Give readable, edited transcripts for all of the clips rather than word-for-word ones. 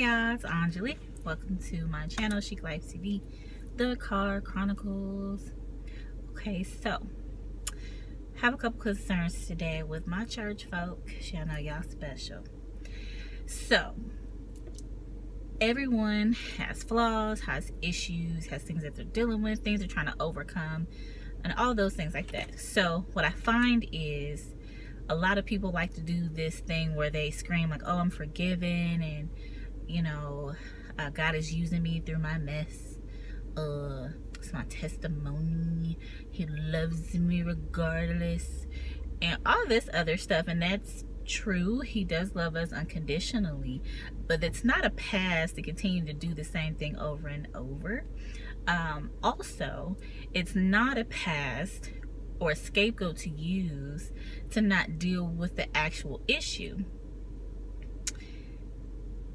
y'all, it's Anjali. Welcome to my channel, Chic Life TV, the Car Chronicles. Okay, so have a couple concerns today with my church folk. Y'all know y'all special. So everyone has flaws, has issues, has things that they're dealing with, things they're trying to overcome, and all those things like that. So what I find is a lot of people like to do this thing where they scream like, oh, I'm forgiven, and God is using me through my mess. It's my testimony. He loves me regardless, and all this other stuff. And that's true. He does love us unconditionally, but it's not a pass to continue to do the same thing over and over. Also, it's not a pass or a scapegoat to use to not deal with the actual issue.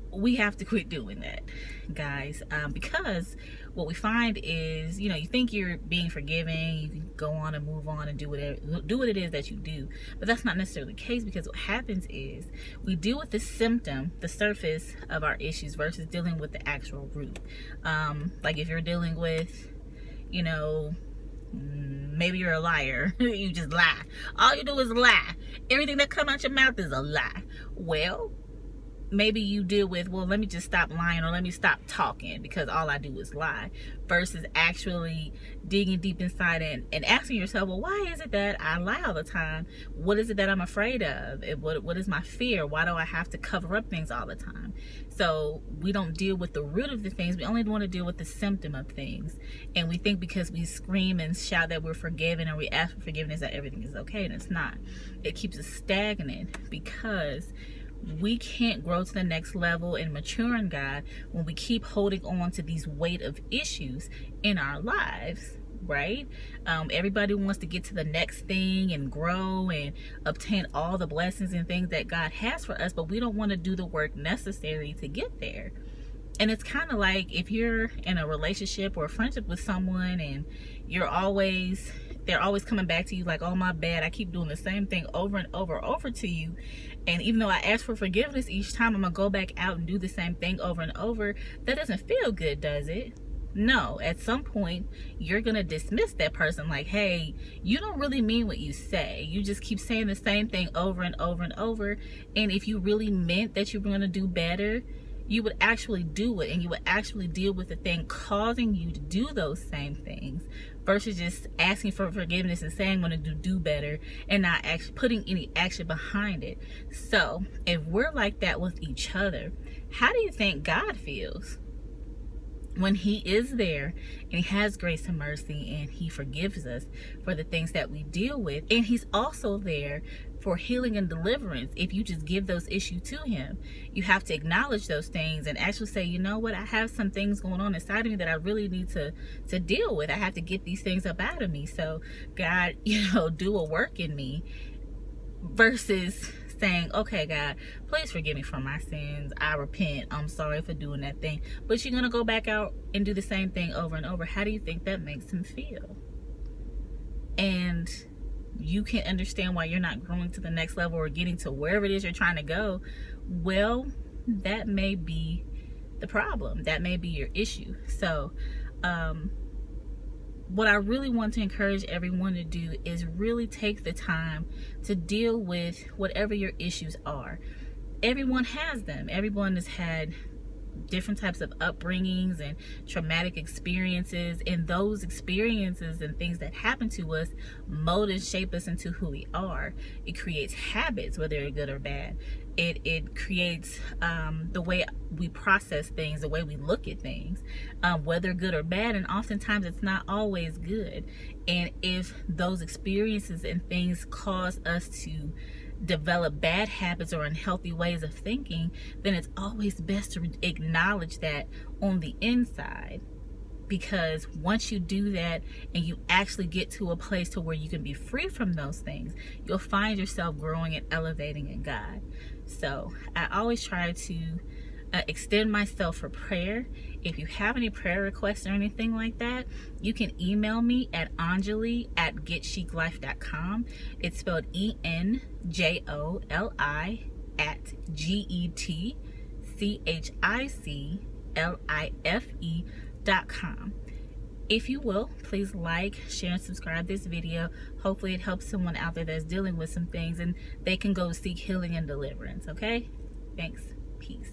We have to quit doing that, guys, because what we find is, you think you're being forgiven, you can go on and move on and do what it is that you do, but that's not necessarily the case, because what happens is we deal with the symptom, the surface of our issues, versus dealing with the actual root. Like if you're dealing with, maybe you're a liar. You just lie. All you do is lie. Everything that comes out your mouth is a lie. Well, maybe you deal with, well, let me just stop lying, or let me stop talking because all I do is lie, versus actually digging deep inside and asking yourself, well, why is it that I lie all the time? What is it that I'm afraid of? What is my fear? Why do I have to cover up things all the time? So we don't deal with the root of the things. We only want to deal with the symptom of things. And we think because we scream and shout that we're forgiven and we ask for forgiveness that everything is okay, and it's not. It keeps us stagnant, because we can't grow to the next level and mature in God when we keep holding on to these weight of issues in our lives, right? Everybody wants to get to the next thing and grow and obtain all the blessings and things that God has for us, but we don't want to do the work necessary to get there. And it's kind of like if you're in a relationship or a friendship with someone and they're always coming back to you like, oh, my bad, I keep doing the same thing over and over to you. And even though I ask for forgiveness each time, I'm going to go back out and do the same thing over and over. That doesn't feel good, does it? No. At some point, you're going to dismiss that person like, hey, you don't really mean what you say. You just keep saying the same thing over and over and over. And if you really meant that you were going to do better, you would actually do it, and you would actually deal with the thing causing you to do those same things, versus just asking for forgiveness and saying I'm going to do better and not actually putting any action behind it. So if we're like that with each other, how do you think God feels when he is there and he has grace and mercy and he forgives us for the things that we deal with? And he's also there for healing and deliverance. If you just give those issues to him, you have to acknowledge those things and actually say, you know what, I have some things going on inside of me that I really need to deal with. I have to get these things up out of me. So God, do a work in me, versus saying, okay, God, please forgive me for my sins. I repent. I'm sorry for doing that thing. But you're going to go back out and do the same thing over and over. How do you think that makes him feel? And you can't understand why you're not growing to the next level or getting to wherever it is you're trying to go. Well, that may be the problem. That may be your issue. So, what I really want to encourage everyone to do is really take the time to deal with whatever your issues are. Everyone has them. Everyone has had different types of upbringings and traumatic experiences, and those experiences and things that happen to us mold and shape us into who we are. It creates habits, whether they're good or bad. It creates the way we process things, the way we look at things, whether good or bad, and oftentimes it's not always good. And if those experiences and things cause us to develop bad habits or unhealthy ways of thinking, then it's always best to acknowledge that on the inside, because once you do that and you actually get to a place to where you can be free from those things, you'll find yourself growing and elevating in God. So I always try to extend myself for prayer. If you have any prayer requests or anything like that, you can email me at anjali@getchiclife.com. It's spelled ENJOLI @GET CHICLIFE.com. If you will, please like, share, and subscribe this video. Hopefully it helps someone out there that's dealing with some things and they can go seek healing and deliverance, okay? Thanks. Peace.